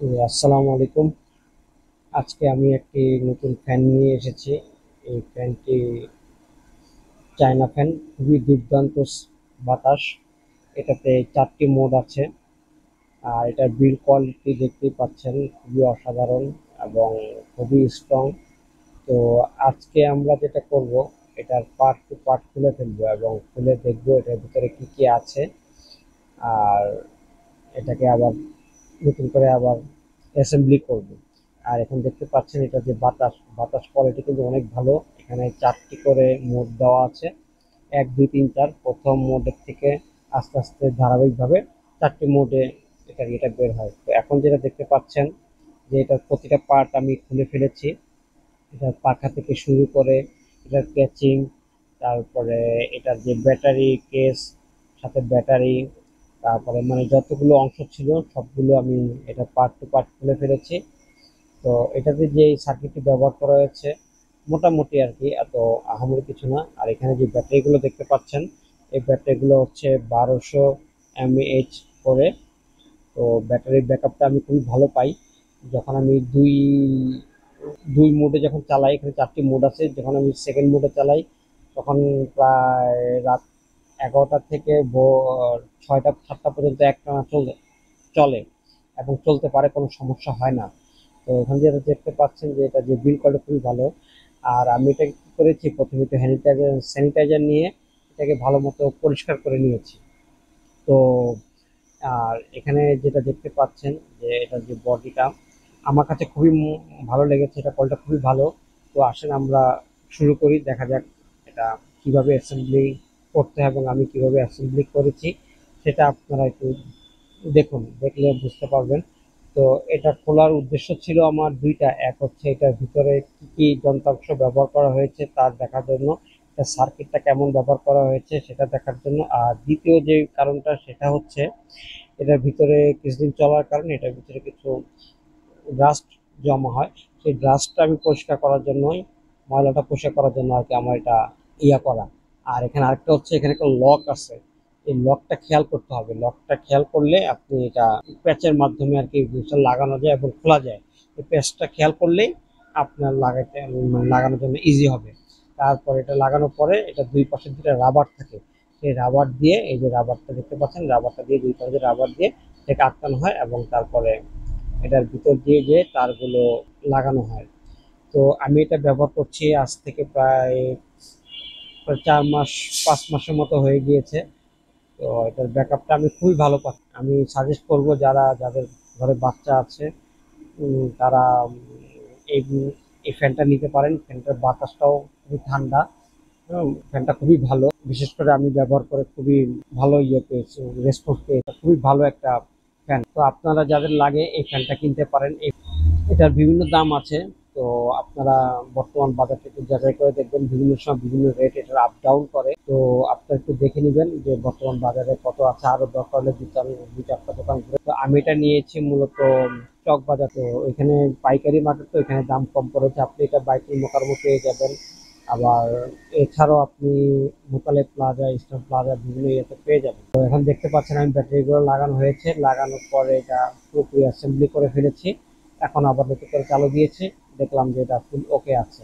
আসসালামু আলাইকুম। আজকে আমি একটি নতুন ফ্যান নিয়ে এসেছি। এই ফ্যানটি চায়না ফ্যান, খুবই দুর্দান্ত বাতাস। এটাতে 4টি মোড আছে। আর এটার বিল্ড কোয়ালিটি দেখতেই পাচ্ছেন, খুবই অসাধারণ এবং খুবই স্ট্রং। তো আজকে আমরা যেটা করব, এটার পার্ট টু পার্ট খুলে ফেলবো এবং খুলে দেখবো এটার ভিতরে কি কি আছে। আর এটাকে আবার নতুন করে আবার অ্যাসেম্বলি করব। আর এখন দেখতে পাচ্ছেন এটা যে বাতাস বাতাস কোয়ালিটি কিন্তু অনেক ভালো। এখানে 4টি করে মোড দেওয়া আছে, 1 2 3 4। প্রথম মোডের থেকে আস্তে আস্তে ধারাবাহিকভাবে 4টি মোডে এটা বের হয়। তো এখন যেটা দেখতে পাচ্ছেন যে এটার প্রতিটা পার্ট আমি খুলে ফেলেছি। এটার পাখা থেকে শুরু করে এটার ক্যাচিং, তারপরে এটার যে ব্যাটারি কেস, সাথে ব্যাটারি, তারপরে মানে যতগুলো অংশ ছিল সবগুলো আমি এটা পার্ট টু পার্ট খুলে ফেলেছি। তো এটাতে যে সার্কিটটি ব্যবহার করা হয়েছে মোটামুটি আর কি, এত আহামরি কিছু না। আর এখানে যে ব্যাটারিগুলো দেখতে পাচ্ছেন, এই ব্যাটারিগুলো হচ্ছে 1200 mAh করে। তো ব্যাটারির ব্যাকআপটা আমি খুবই ভালো পাই। যখন আমি দুই দুই মোডে যখন চালাই, এখানে 4টি মোড আছে, যখন আমি সেকেন্ড মোডে চালাই তখন প্রায় রাত 11টা থেকে ভোর 6টা 7টা পর্যন্ত একটানা চলে এবং চলতে পারে, কোনো সমস্যা হয় না। তো এখান যেটা দেখতে পাচ্ছেন যে এটা যে বিল কোয়ালিটি খুবই ভালো। আর আমি এটা কি করেছি, প্রথমে তো স্যানিটাইজার নিয়ে এটাকে ভালো মতো পরিষ্কার করে নিয়েছি। তো আর এখানে যেটা দেখতে পাচ্ছেন যে এটা যে বডিটা আমার কাছে খুবই ভালো লেগেছে, এটা কোয়ালিটি খুবই ভালো। তো আসেন আমরা শুরু করি, দেখা যাক এটা কিভাবে অ্যাসেম্বলি করতে হবে এবং আমি কিভাবে অ্যাসেম্বলি করেছি সেটা আপনারা একটু দেখুন, দেখলে বুঝতে পারবেন। তো এটা খোলার উদ্দেশ্য ছিল আমার দুইটা, এক হচ্ছে এটার ভিতরে কি কি যন্ত্রাংশ ব্যবহার করা হয়েছে তার দেখার জন্য, এটা সার্কিটটা কেমন ব্যবহার করা হয়েছে সেটা দেখার জন্য। আর দ্বিতীয় যে কারণটা সেটা হচ্ছে এটার ভিতরে কিছুদিন চলার কারণে এটার ভিতরে কিছু ডাস্ট জমা হয়। সেই ডাস্টটা আমি পরিষ্কার করার জন্যই, ময়লাটা পরিষ্কার করার জন্য আর কি আমার এটা করা। আর এখানে আরেকটা হচ্ছে, এখানে একটা লক আছে, এই লকটা খেয়াল করতে হবে। লকটা খেয়াল করলে আপনি এটা প্যাচের মাধ্যমে আর কি জিনিসটা লাগানো যায় এবং খোলা যায়। এই প্যাচটা খেয়াল করলেই আপনার লাগানোর জন্য ইজি হবে। তারপর এটা লাগানোর পরে এটা দুই পাশে দুটো রাবার থাকে, সেই রাবার দিয়ে, এই যে রাবারটা দেখতে পাচ্ছেন, রাবারটা দিয়ে দুই পাশে রাবার দিয়ে এটাকে আটকানো হয় এবং তারপরে এটার ভিতর দিয়ে যে তারগুলো লাগানো হয়। তো আমি এটা ব্যবহার করছি আজ থেকে প্রায় প্রায় 4 মাস 5 মাসের মতো হয়ে গিয়েছে। তো এটার ব্যাকআপটা আমি খুবই ভালো পাচ্ছি। আমি সাজেস্ট করব যাদের ঘরে বাচ্চা আছে, তারা এই এই ফ্যানটা নিতে পারেন। ফ্যানটার বাতাসটাও খুবই ঠান্ডা। ফ্যানটা খুবই ভালো, বিশেষ করে আমি ব্যবহার করে খুবই ভালো পেয়েছি, রেসপন্স পেয়েছি। খুবই ভালো একটা ফ্যান। তো আপনারা যাদের লাগে এই ফ্যানটা কিনতে পারেন। এটার বিভিন্ন দাম আছে। তো আপনারা বর্তমান বাজার থেকে যাচাই করে দেখবেন, বিভিন্ন সময় বিভিন্ন রেট এটার আপ ডাউন করে। তো আপনারা একটু দেখে নেবেন যে বর্তমান বাজারে কত আছে। আরো দরকার হলে দুই চারটা দোকান ঘুরে। তো আমি এটা নিয়েছি মূলত চক বাজার। তো এখানে পাইকারি মার্কেট, তো এখানে দাম কম পড়েছে, আপনি এটা বাইতুল মোকাররমে পেয়ে যাবেন। আবার এছাড়াও আপনি মোতালে প্লাজা, ইস্টার্ন প্লাজা বিভিন্ন ইয়েতে পেয়ে যাবেন। তো এখন দেখতে পাচ্ছেন আমি ব্যাটারিগুলো লাগানো হয়েছে, লাগানোর পরে এটা পুরোপুরি অ্যাসেম্বলি করে ফেলেছি। এখন আবার নতুন করে চালু দিয়েছি, দেখলাম যে এটা ফুল ওকে আছে।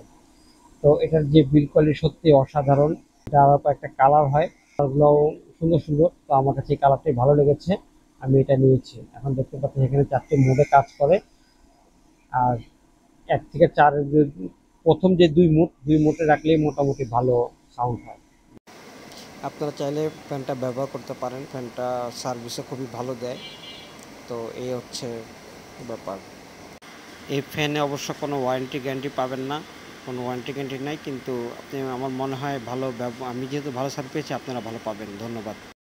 তো এটার যে বিল কোয়ালিটি সত্যি অসাধারণ। এটা আবার একটা কালার হয়, কালারগুলোও সুন্দর সুন্দর। তো আমার কাছে এই কালারটাই ভালো লেগেছে, আমি এটা নিয়েছি। এখন দেখতে পাচ্ছেন এখানে 4টি মোডে কাজ করে। আর 1 থেকে 4 প্রথম যে দুই মোডে রাখলেই মোটামুটি ভালো সাউন্ড হয়। আপনারা চাইলে ফ্যানটা ব্যবহার করতে পারেন, ফ্যানটা সার্ভিসও খুবই ভালো দেয়। তো এই হচ্ছে ব্যাপার। এই ফ্যানে অবশ্য কোনো ওয়ারেন্টি গ্যারান্টি পাবেন না, কোনো ওয়ারেন্টি গ্যারান্টি নাই, কিন্তু আপনি, আমার মনে হয় ভালো আমি যেহেতু ভালো সার্ভিস পেয়েছি, আপনারা ভালো পাবেন। ধন্যবাদ।